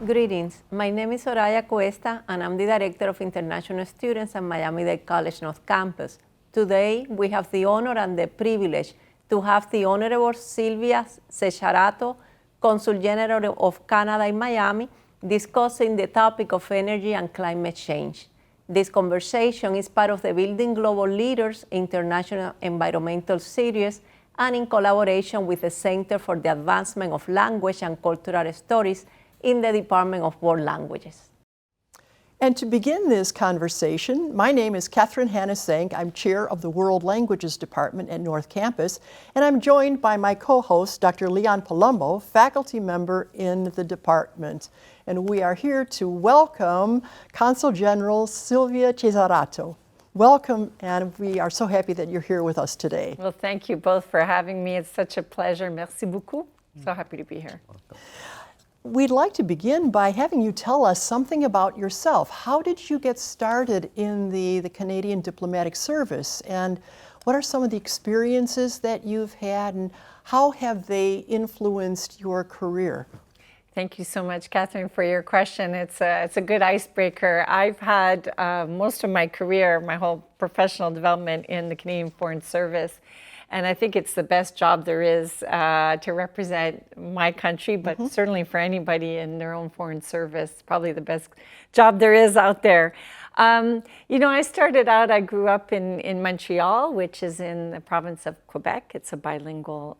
Greetings, my name is Soraya Cuesta and I'm the Director of International Students at Miami-Dade College North Campus. Today we have the honor and the privilege to have the Honorable Sylvia Cesaratto, Consul General of Canada in Miami, discussing the topic of energy and climate change. This conversation is part of the Building Global Leaders International Environmental Series and in collaboration with the Center for the Advancement of Language and Cultural Studies in the Department of World Languages. And to begin this conversation, my name is Catherine Hanus-Zank. I'm chair of the World Languages Department at North Campus, and I'm joined by my co-host, Dr. León Palombo, faculty member in the department. And we are here to welcome Consul General Sylvia Cesaratto. Welcome, and we are so happy that you're here with us today. Well, thank you both for having me. It's such a pleasure. Merci beaucoup. So happy to be here. We'd like to begin by having you tell us something about yourself. How did you get started in the Canadian Diplomatic Service, and what are some of the experiences that you've had, and how have they influenced your career? Thank you so much, Catherine, for your question. It's a good icebreaker. I've had most of my career, my whole professional development in the Canadian Foreign Service. And I think it's the best job there is to represent my country, but certainly for anybody in their own foreign service, probably the best job there is out there. You know, I started out, I grew up in Montreal, which is in the province of Quebec. It's a bilingual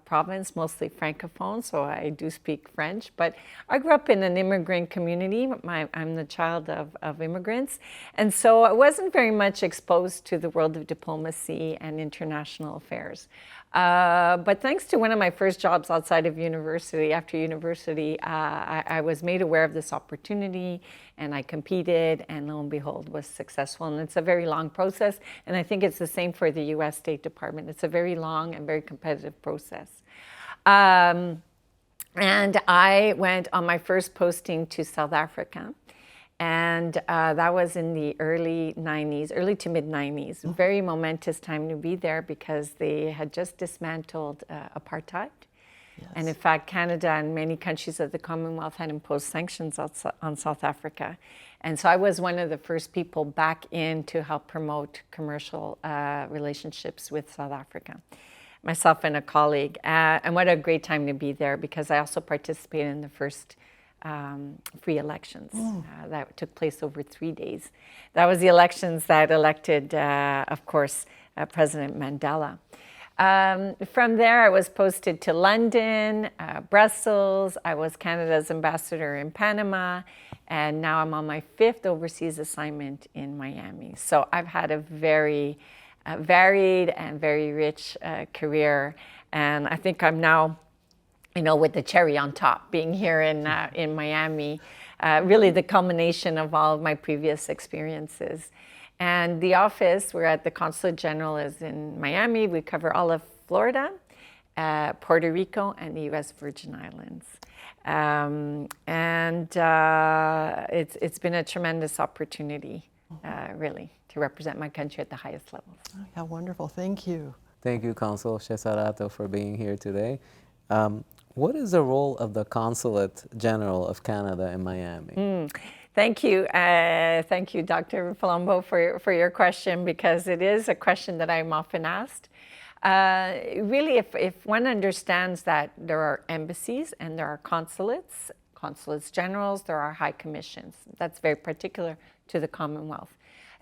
province, mostly francophone, so I do speak French. But I grew up in an immigrant community. I'm the child of immigrants. And so I wasn't very much exposed to the world of diplomacy and international affairs. But thanks to one of my first jobs outside of university, after university, I was made aware of this opportunity, and I competed, and lo and behold, was successful. And it's a very long process, and I think it's the same for the U.S. State Department. It's a very long and very competitive process. And I went on my first posting to South Africa. And that was in the early 90s, early to mid 90s. Very momentous time to be there because they had just dismantled apartheid. Yes. And in fact, Canada and many countries of the Commonwealth had imposed sanctions on South Africa. And so I was one of the first people back in to help promote commercial relationships with South Africa, myself and a colleague. And what a great time to be there, because I also participated in the first free elections that took place over 3 days. That was the elections that elected, of course, President Mandela. From there, I was posted to London, Brussels. I was Canada's ambassador in Panama, and now I'm on my 5th overseas assignment in Miami. So I've had a very varied and very rich career, and I think I'm now, you know, with the cherry on top, being here in Miami, really the culmination of all of my previous experiences. And the office, we're at the Consulate General, is in Miami. We cover all of Florida, Puerto Rico, and the U.S. Virgin Islands. It's been a tremendous opportunity, really, to represent my country at the highest levels. Oh, how wonderful. Thank you. Thank you, Consul Cesaratto, for being here today. What is the role of the Consulate General of Canada in Miami? Thank you. Thank you, Dr. Palombo, for your question, because it is a question that I'm often asked. Really, if one understands that there are embassies and there are consulates generals, there are high commissions. That's very particular to the Commonwealth.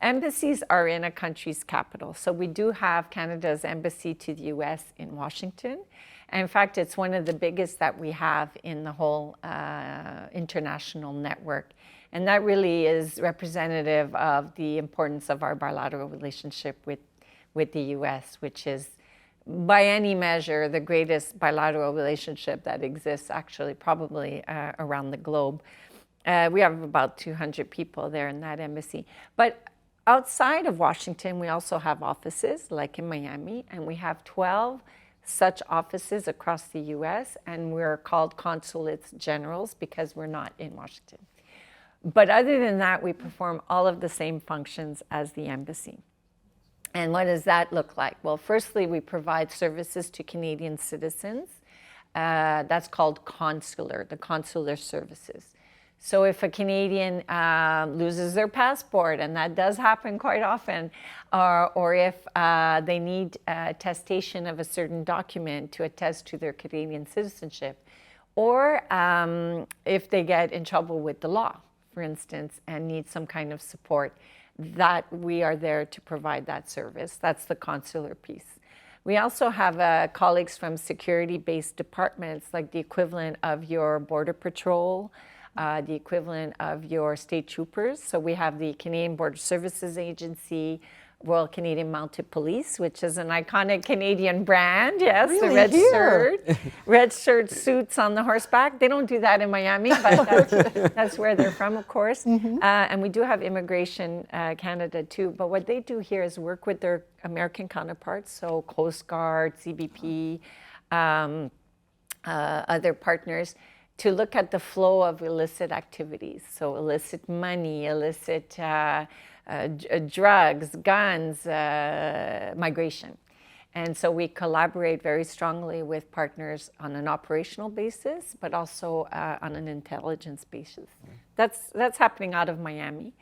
Embassies are in a country's capital. So we do have Canada's embassy to the U.S. in Washington. And in fact, it's one of the biggest that we have in the whole international network. And that really is representative of the importance of our bilateral relationship with the U.S., which is, by any measure, the greatest bilateral relationship that exists, actually, probably around the globe. We have about 200 people there in that embassy. But outside of Washington, we also have offices, like in Miami, and we have 12 such offices across the U.S., and we're called consulates generals because we're not in Washington. But other than that, we perform all of the same functions as the embassy. And what does that look like? Well, firstly, we provide services to Canadian citizens. That's called consular, the consular services. So if a Canadian loses their passport, and that does happen quite often, or if they need attestation of a certain document to attest to their Canadian citizenship, or if they get in trouble with the law, for instance, and need some kind of support, that we are there to provide that service. That's the consular piece. We also have colleagues from security-based departments, like the equivalent of your Border Patrol, the equivalent of your state troopers. So we have the Canadian Border Services Agency, Royal Canadian Mounted Police, which is an iconic Canadian brand. Yes, Really? the red Here? shirt, red shirt suits on the horseback. They don't do that in Miami, but that's where they're from, of course. And we do have Immigration Canada too. But what they do here is work with their American counterparts, so Coast Guard, CBP, other partners, to look at the flow of illicit activities. So illicit money, illicit drugs, guns, migration. And so we collaborate very strongly with partners on an operational basis, but also on an intelligence basis. That's happening out of Miami,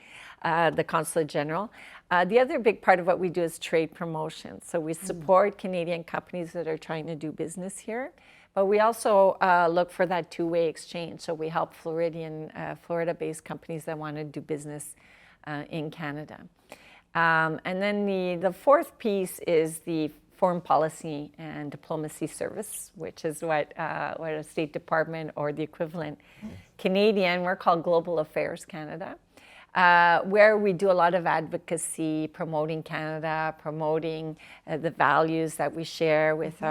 the Consulate General. The other big part of what we do is trade promotion. So we support Canadian companies that are trying to do business here, but we also look for that two-way exchange. So we help Florida-based companies that want to do business in Canada. And then the fourth piece is the Foreign Policy and Diplomacy Service, which is what a State Department or the equivalent Canadian, we're called Global Affairs Canada, where we do a lot of advocacy, promoting Canada, promoting the values that we share with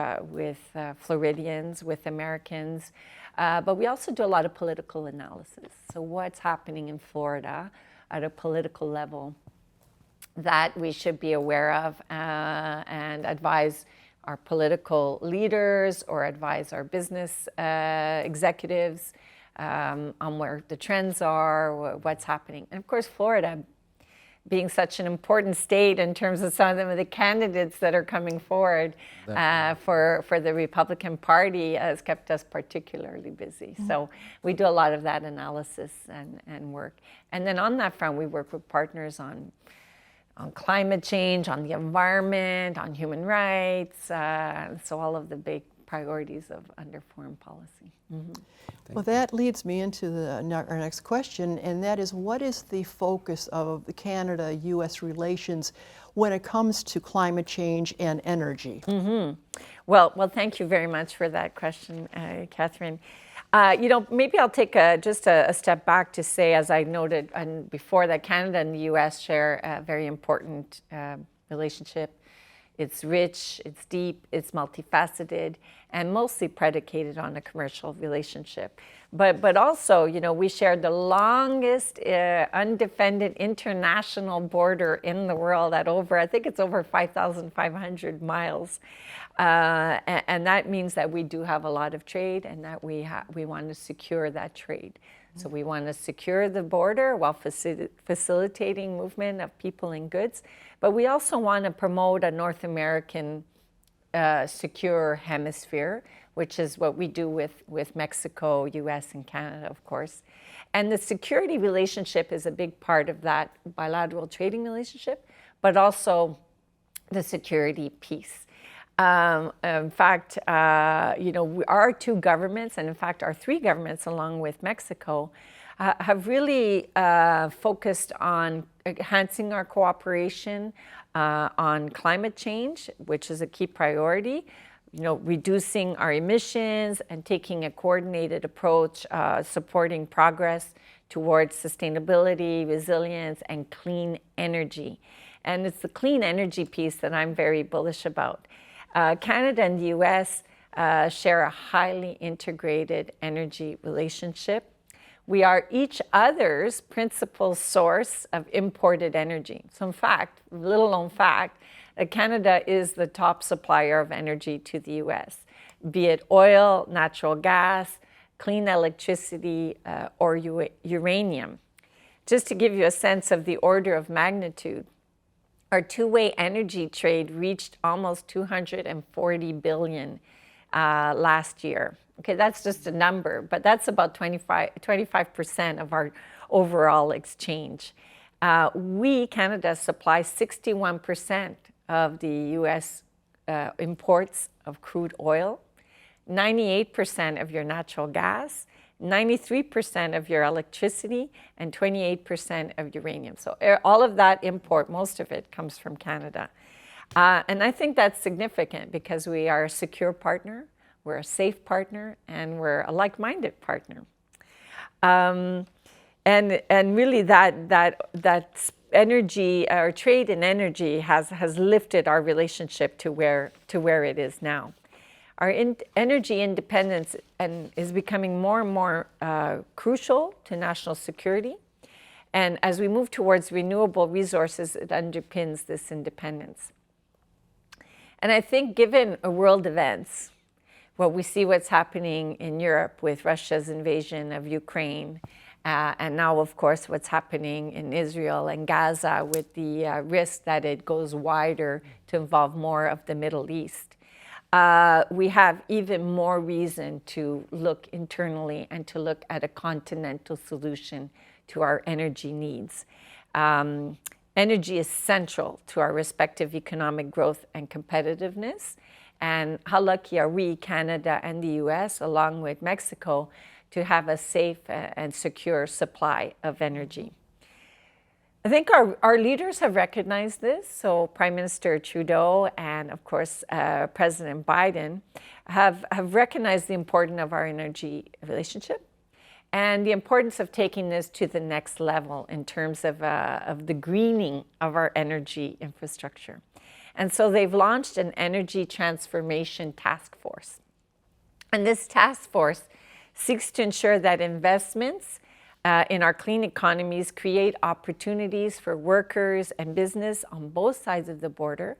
Floridians, with Americans. But we also do a lot of political analysis. So what's happening in Florida at a political level that we should be aware of and advise our political leaders or advise our business executives on where the trends are, what's happening. And of course, Florida, being such an important state in terms of some of the candidates that are coming forward for the Republican Party, has kept us particularly busy. So we do a lot of that analysis and work. And then on that front, we work with partners on climate change, on the environment, on human rights, so all of the big priorities under foreign policy. Well, that leads me into our next question, and that is, what is the focus of the Canada-U.S. relations when it comes to climate change and energy? Well, thank you very much for that question, Catherine. Maybe I'll take just a step back to say, as I noted before, that Canada and the U.S. share a very important relationship. It's rich, it's deep, it's multifaceted, and mostly predicated on a commercial relationship. But also, we share the longest undefended international border in the world at I think it's over 5,500 miles. And that means that we do have a lot of trade, and that we want to secure that trade. So we want to secure the border while facilitating movement of people and goods. But we also want to promote a North American secure hemisphere, which is what we do with Mexico, US, and Canada, of course. And the security relationship is a big part of that bilateral trading relationship, but also the security piece. In fact, our two governments, and in fact our three governments along with Mexico, have really focused on enhancing our cooperation on climate change, which is a key priority, reducing our emissions and taking a coordinated approach, supporting progress towards sustainability, resilience, and clean energy. And it's the clean energy piece that I'm very bullish about. Canada and the US share a highly integrated energy relationship. We are each other's principal source of imported energy. So in fact, little known fact, Canada is the top supplier of energy to the US, be it oil, natural gas, clean electricity, or uranium. Just to give you a sense of the order of magnitude, our two-way energy trade reached almost $240 billion last year, Okay, that's just a number, but that's about 25% of our overall exchange. We, Canada, supply 61% of the U.S. Imports of crude oil, 98% of your natural gas, 93% of your electricity, and 28% of uranium. So all of that import, most of it comes from Canada. And I think that's significant because we are a secure partner, we're a safe partner, and we're a like-minded partner. And really that energy, or trade in energy has lifted our relationship to where it is now. Our energy independence is becoming more and more crucial to national security. And as we move towards renewable resources, it underpins this independence. And I think given world events, we see what's happening in Europe with Russia's invasion of Ukraine, and now, of course, what's happening in Israel and Gaza with the risk that it goes wider to involve more of the Middle East. We have even more reason to look internally and to look at a continental solution to our energy needs. Energy is central to our respective economic growth and competitiveness. And how lucky are we, Canada and the US, along with Mexico, to have a safe and secure supply of energy. I think our leaders have recognized this. So Prime Minister Trudeau and, of course, President Biden have recognized the importance of our energy relationship and the importance of taking this to the next level in terms of the greening of our energy infrastructure. And so they've launched an energy transformation task force. And this task force seeks to ensure that investments in our clean economies create opportunities for workers and business on both sides of the border,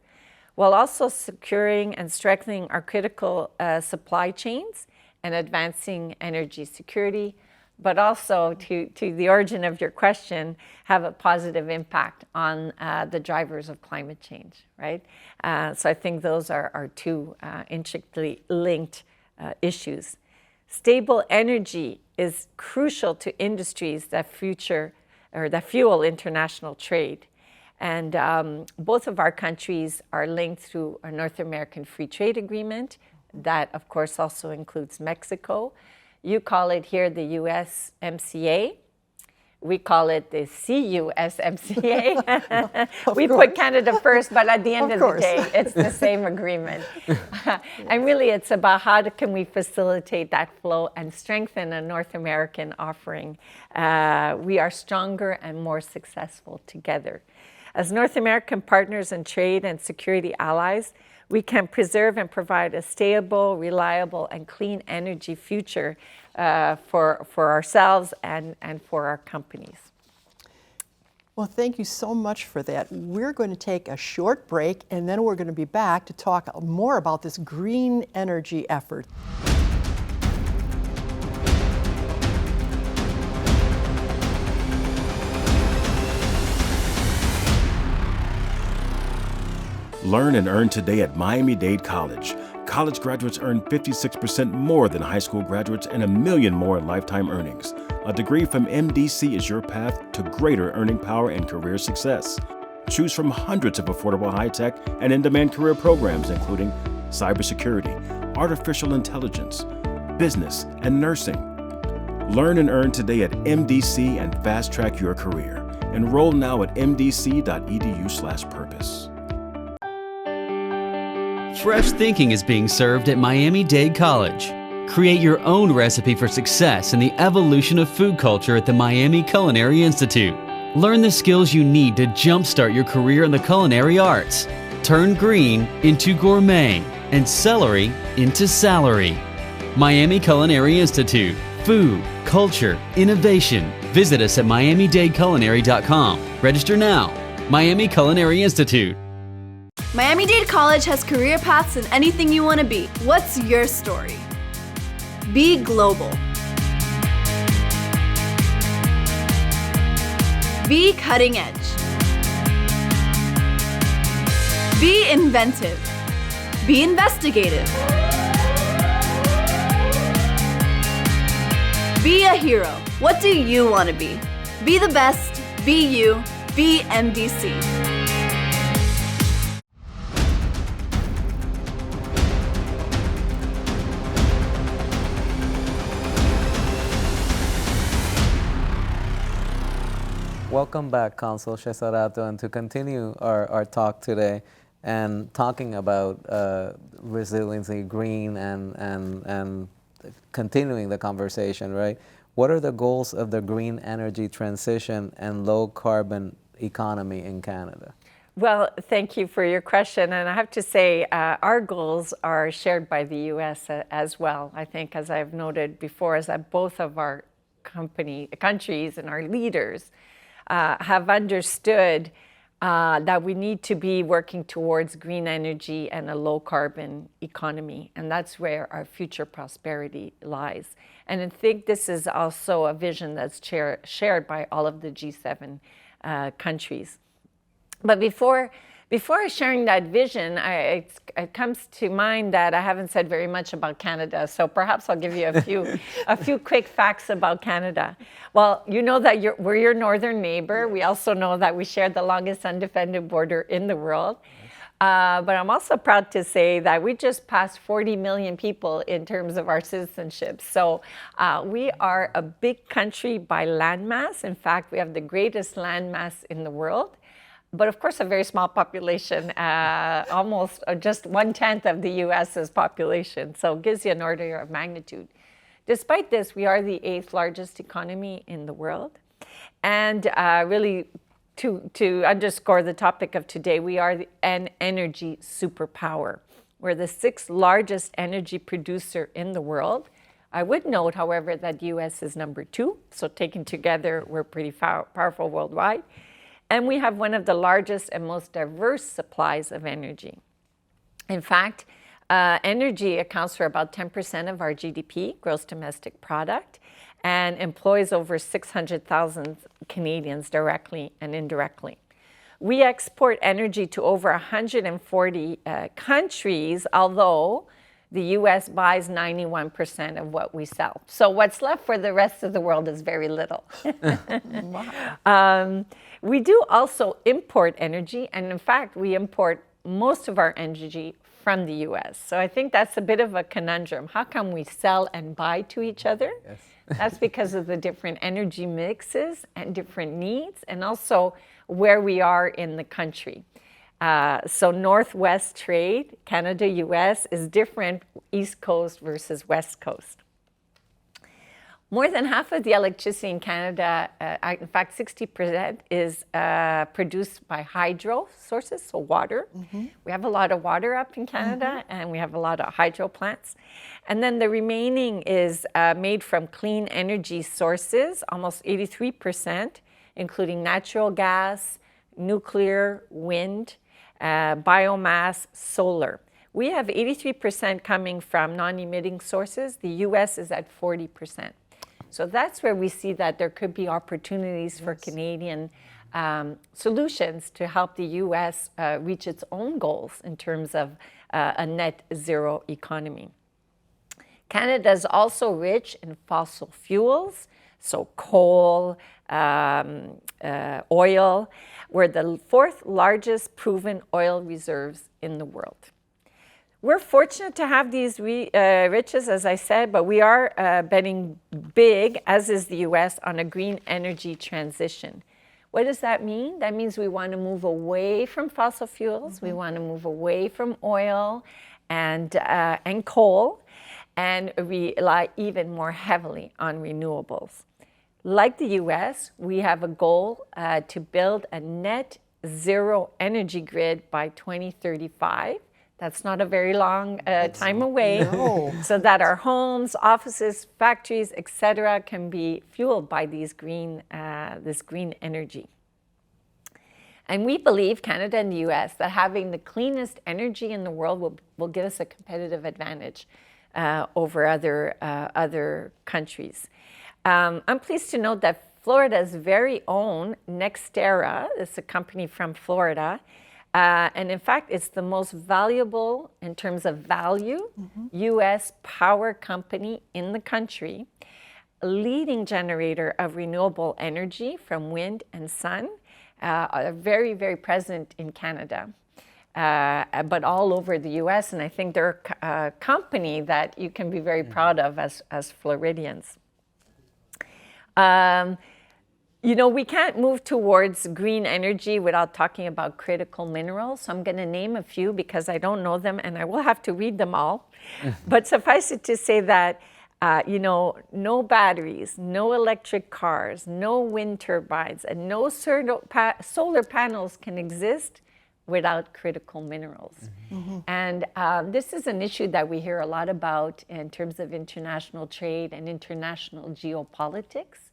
while also securing and strengthening our critical supply chains and advancing energy security, but also, to the origin of your question, have a positive impact on the drivers of climate change, right? So I think those are two intricately linked issues. Stable energy is crucial to industries that fuel international trade. And both of our countries are linked through a North American Free Trade Agreement that, of course, also includes Mexico. You call it here the USMCA. We call it the CUSMCA. We put Canada first, but at the end of the day, it's the same agreement. And really, it's about how can we facilitate that flow and strengthen a North American offering. We are stronger and more successful together. As North American partners in trade and security allies, we can preserve and provide a stable, reliable, and clean energy future for ourselves and for our companies. Well, thank you so much for that. We're going to take a short break, and then we're going to be back to talk more about this green energy effort. Learn and earn today at Miami-Dade College. College graduates earn 56% more than high school graduates and $1 million more in lifetime earnings. A degree from MDC is your path to greater earning power and career success. Choose from hundreds of affordable high-tech and in-demand career programs, including cybersecurity, artificial intelligence, business, and nursing. Learn and earn today at MDC and fast-track your career. Enroll now at mdc.edu/purpose. Fresh thinking is being served at Miami-Dade College. Create your own recipe for success in the evolution of food culture at the Miami Culinary Institute. Learn the skills you need to jumpstart your career in the culinary arts. Turn green into gourmet and celery into salary. Miami Culinary Institute. Food, culture, innovation. Visit us at miamidadeculinary.com. Register now. Miami Culinary Institute. Miami-Dade College has career paths in anything you want to be. What's your story? Be global. Be cutting edge. Be inventive. Be investigative. Be a hero. What do you want to be? Be the best. Be you. Be MDC. Welcome back, Consul Cesaratto, and to continue our talk today and talking about resiliency, green, and continuing the conversation, right? What are the goals of the green energy transition and low carbon economy in Canada? Well, thank you for your question. And I have to say, our goals are shared by the U.S. as well. I think, as I've noted before, is that both of our countries and our leaders have understood that we need to be working towards green energy and a low carbon economy. And that's where our future prosperity lies. And I think this is also a vision that's shared by all of the G7 countries. But before sharing that vision, it comes to mind that I haven't said very much about Canada. So perhaps I'll give you a few quick facts about Canada. Well, you know that we're your northern neighbor. We also know that we share the longest undefended border in the world. But I'm also proud to say that we just passed 40 million people in terms of our citizenship. So we are a big country by landmass. In fact, we have the greatest landmass in the world. But of course, a very small population, almost just 1/10 of the US's population. So it gives you an order of magnitude. Despite this, we are the 8th largest economy in the world. And really, to underscore the topic of today, we are an energy superpower. We're the 6th largest energy producer in the world. I would note, however, that the US is number 2. So taken together, we're pretty powerful worldwide. And we have one of the largest and most diverse supplies of energy. In fact, energy accounts for about 10% of our GDP, gross domestic product, and employs over 600,000 Canadians directly and indirectly. We export energy to over 140 countries, although the US buys 91% of what we sell. So what's left for the rest of the world is very little. We do also import energy, and in fact, we import most of our energy from the US. So I think that's a bit of a conundrum. How come we sell and buy to each other? Yes. That's because of the different energy mixes and different needs, and also where we are in the country. So Northwest trade, Canada, US, is different East Coast versus West Coast. More than half of the electricity in Canada, in fact 60%, is produced by hydro sources, so water. Mm-hmm. We have a lot of water up in Canada, mm-hmm. and we have a lot of hydro plants. And then the remaining is made from clean energy sources, almost 83%, including natural gas, nuclear, wind, biomass, solar. We have 83% coming from non-emitting sources. The US is at 40%. So that's where we see that there could be opportunities for Canadian solutions to help the US reach its own goals in terms of a net zero economy. Canada is also rich in fossil fuels, so coal, oil. We're the 4th largest proven oil reserves in the world. We're fortunate to have these riches, as I said, but we are betting big, as is the US, on a green energy transition. What does that mean? That means we want to move away from fossil fuels, mm-hmm. we want to move away from oil and coal, and rely even more heavily on renewables. Like the US, we have a goal to build a net zero energy grid by 2035. That's not a very long time away, no. So that our homes, offices, factories, etc., can be fueled by these this green energy. And we believe, Canada and the US, that having the cleanest energy in the world will give us a competitive advantage over other countries. I'm pleased to note that Florida's very own NextEra is a company from Florida. And in fact, it's the most valuable in terms of value, mm-hmm. US power company in the country. leading generator of renewable energy from wind and sun, are very, very present in Canada, but all over the US. And I think they're a company that you can be very proud of as Floridians. You know, we can't move towards green energy without talking about critical minerals. So I'm going to name a few because I don't know them and I will have to read them all. But suffice it to say that, you know, no batteries, no electric cars, no wind turbines, and no solar panels can exist without critical minerals. And this is an issue that we hear a lot about in terms of international trade and international geopolitics.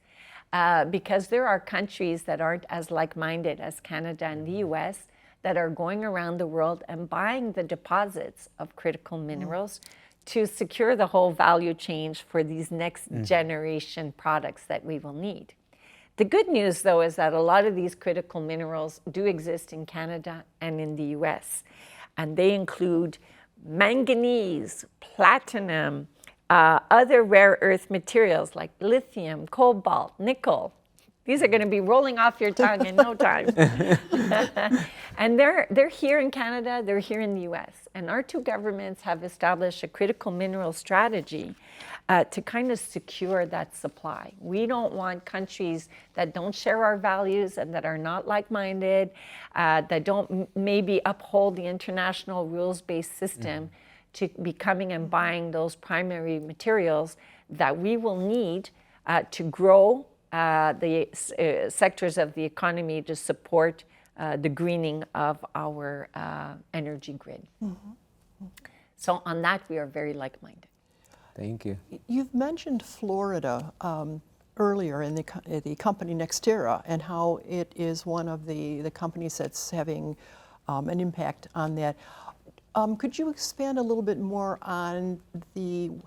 Because there are countries that aren't as like-minded as Canada and the US that are going around the world and buying the deposits of critical minerals to secure the whole value chain for these next generation products that we will need. The good news, though, is that a lot of these critical minerals do exist in Canada and in the US, and they include manganese, platinum, other rare earth materials like lithium, cobalt, nickel. These are going to be rolling off your tongue in no time. And they're here in Canada, they're here in the US. And our two governments have established a critical mineral strategy to kind of secure that supply. We don't want countries that don't share our values and that are not like-minded, that don't maybe uphold the international rules-based system to be coming and buying those primary materials that we will need to grow the sectors of the economy to support the greening of our energy grid. So on that, we are very like-minded. Thank you. You've mentioned Florida earlier in the company Nextera and how it is one of the companies that's having an impact on that. Could you expand a little bit more on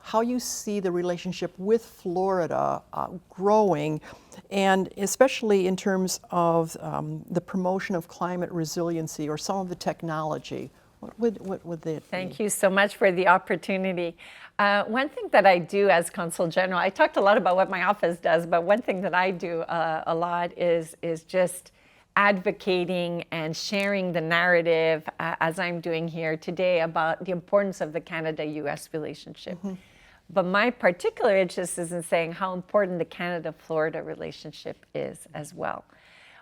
how you see the relationship with Florida growing, and especially in terms of the promotion of climate resiliency or some of the technology? What would that be? Thank you so much for the opportunity. One thing that I do as Consul General, I talked a lot about what my office does, but one thing that I do a lot is just advocating and sharing the narrative, as I'm doing here today, about the importance of the Canada-US relationship. But my particular interest is in saying how important the Canada-Florida relationship is as well.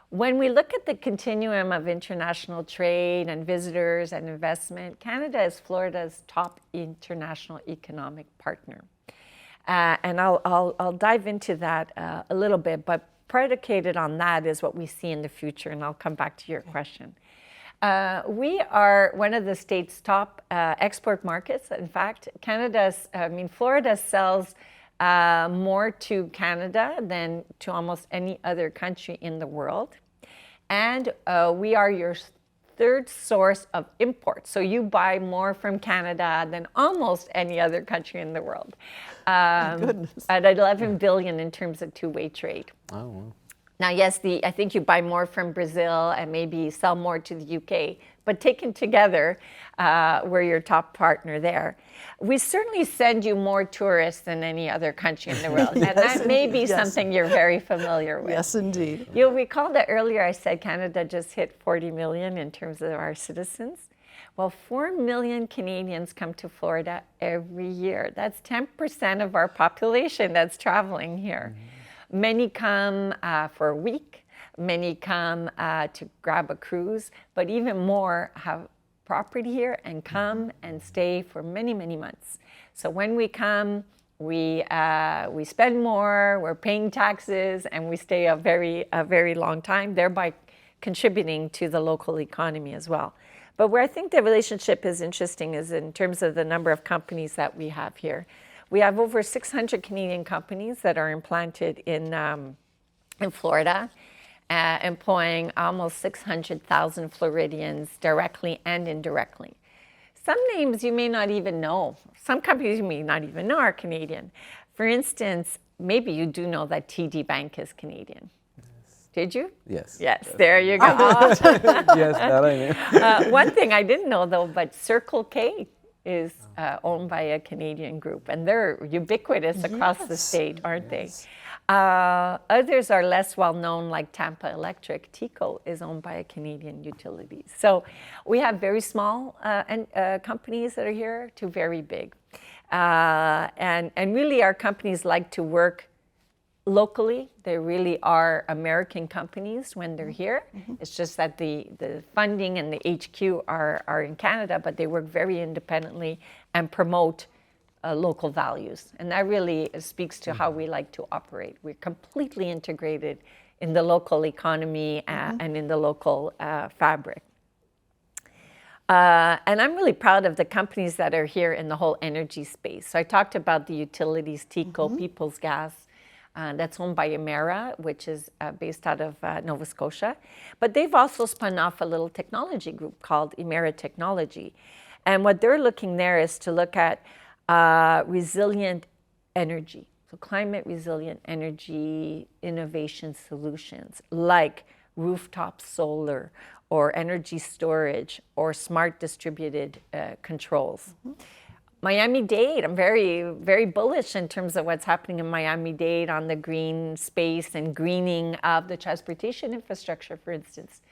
When we look at the continuum of international trade and visitors and investment, Canada is Florida's top international economic partner. And I'll dive into that a little bit, but predicated on that is what we see in the future, and I'll come back to your question. We are one of the state's top export markets. In fact, Florida sells more to Canada than to almost any other country in the world. And we are your third source of import. So you buy more from Canada than almost any other country in the world. At 11 billion in terms of two-way trade. Oh, wow. Now, yes, I think you buy more from Brazil and maybe sell more to the UK, but taken together, we're your top partner there. We certainly send you more tourists than any other country in the world, and that may be something you're very familiar with. Yes, indeed. You'll recall that earlier I said Canada just hit 40 million in terms of our citizens. Well, 4 million Canadians come to Florida every year. That's 10% of our population that's traveling here. Many come for a week, many come to grab a cruise, but even more have property here and come and stay for many, many months. So when we come, we spend more, we're paying taxes, and we stay a very long time, thereby contributing to the local economy as well. But where I think the relationship is interesting is in terms of the number of companies that we have here. We have over 600 Canadian companies that are implanted in Florida, employing almost 600,000 Floridians directly and indirectly. Some names you may not even know. Some companies you may not even know are Canadian. For instance, maybe you do know that TD Bank is Canadian. Did you? Yes. Yes, there you go. Yes, that I know. One thing I didn't know though, but Circle K is owned by a Canadian group, and they're ubiquitous across the Yes. state, aren't they? Others are less well known, like Tampa Electric. TECO is owned by a Canadian utility. So we have very small companies that are here to very big. And really our companies like to work locally. They really are American companies when they're here. It's just that the funding and the HQ are in Canada, but they work very independently and promote local values. And that really speaks to how we like to operate. We're completely integrated in the local economy and in the local fabric. And I'm really proud of the companies that are here in the whole energy space. So I talked about the utilities, TECO, People's Gas, that's owned by Emera, which is based out of Nova Scotia. But they've also spun off a little technology group called Emera Technology. And what they're looking there is to look at resilient energy. So climate resilient energy innovation solutions like rooftop solar or energy storage or smart distributed controls. Miami-Dade, I'm very, very bullish in terms of what's happening in Miami-Dade on the green space and greening of the transportation infrastructure, for instance.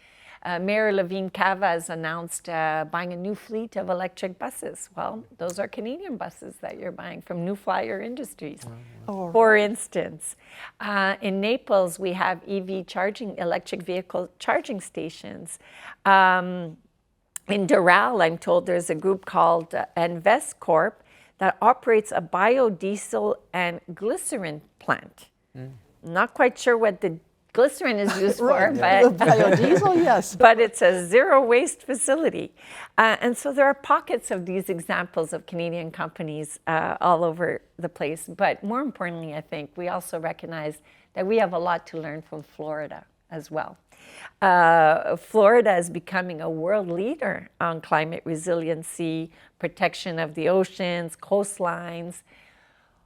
Mayor Levine Cava has announced buying a new fleet of electric buses. Well, those are Canadian buses that you're buying from New Flyer Industries, for instance. In Naples, we have EV charging, electric vehicle charging stations. In Doral, I'm told there's a group called Invest Corp that operates a biodiesel and glycerin plant. Not quite sure what the glycerin is used for, but biodiesel, yes. But it's a zero waste facility. And so there are pockets of these examples of Canadian companies all over the place. But more importantly, I think we also recognize that we have a lot to learn from Florida as well. Florida is becoming a world leader on climate resiliency, protection of the oceans, coastlines.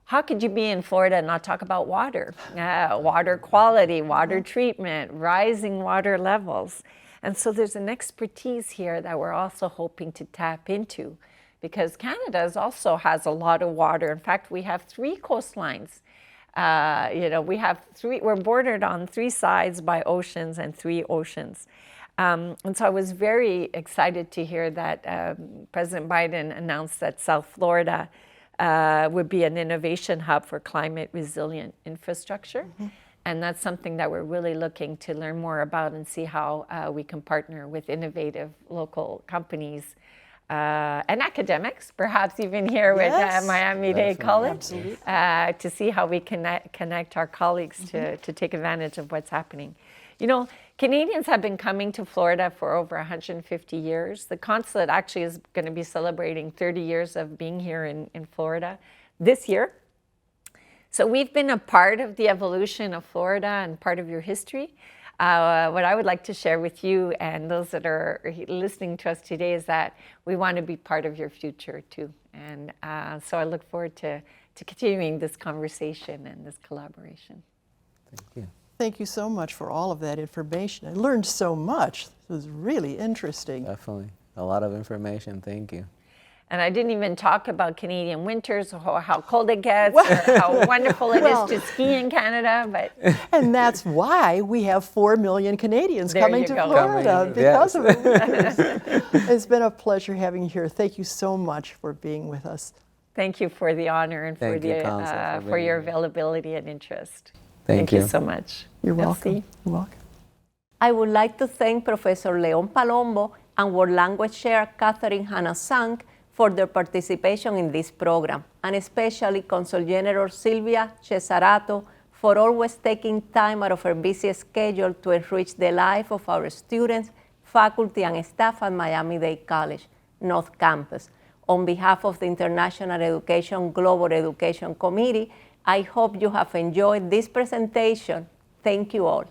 How could you be in Florida and not talk about water? Water quality, water treatment, rising water levels. And so there's an expertise here that we're also hoping to tap into, because Canada also has a lot of water. In fact, we have 3 coastlines. We have 3, we're bordered on 3 sides by oceans and 3 oceans. And so I was very excited to hear that President Biden announced that South Florida would be an innovation hub for climate resilient infrastructure. And that's something that we're really looking to learn more about and see how we can partner with innovative local companies and academics, perhaps even here with Miami-Dade College, to see how we connect our colleagues to take advantage of what's happening. You know, Canadians have been coming to Florida for over 150 years. The consulate actually is going to be celebrating 30 years of being here in Florida this year. So we've been a part of the evolution of Florida and part of your history. What I would like to share with you and those that are listening to us today is that we want to be part of your future too. And so I look forward to continuing this conversation and this collaboration. Thank you. Thank you so much for all of that information. I learned so much. It was really interesting. Definitely. A lot of information. Thank you. And I didn't even talk about Canadian winters or how cold it gets or how wonderful it is to ski in Canada. But and that's why we have 4 million Canadians There coming you to go. Florida because of it. it. It's been a pleasure having you here. Thank you so much for being with us. Thank you for the honor and Thank you, Council, for your being here. availability and interest. Thank you you so much. You're Merci. welcome. You're welcome. I would like to thank Professor León Palombo and World Language Chair Catherine Hanus-Zank for their participation in this program, and especially Consul General Sylvia Cesaratto for always taking time out of her busy schedule to enrich the life of our students, faculty, and staff at Miami-Dade College, North Campus. On behalf of the International Education Global Education Committee, I hope you have enjoyed this presentation. Thank you all.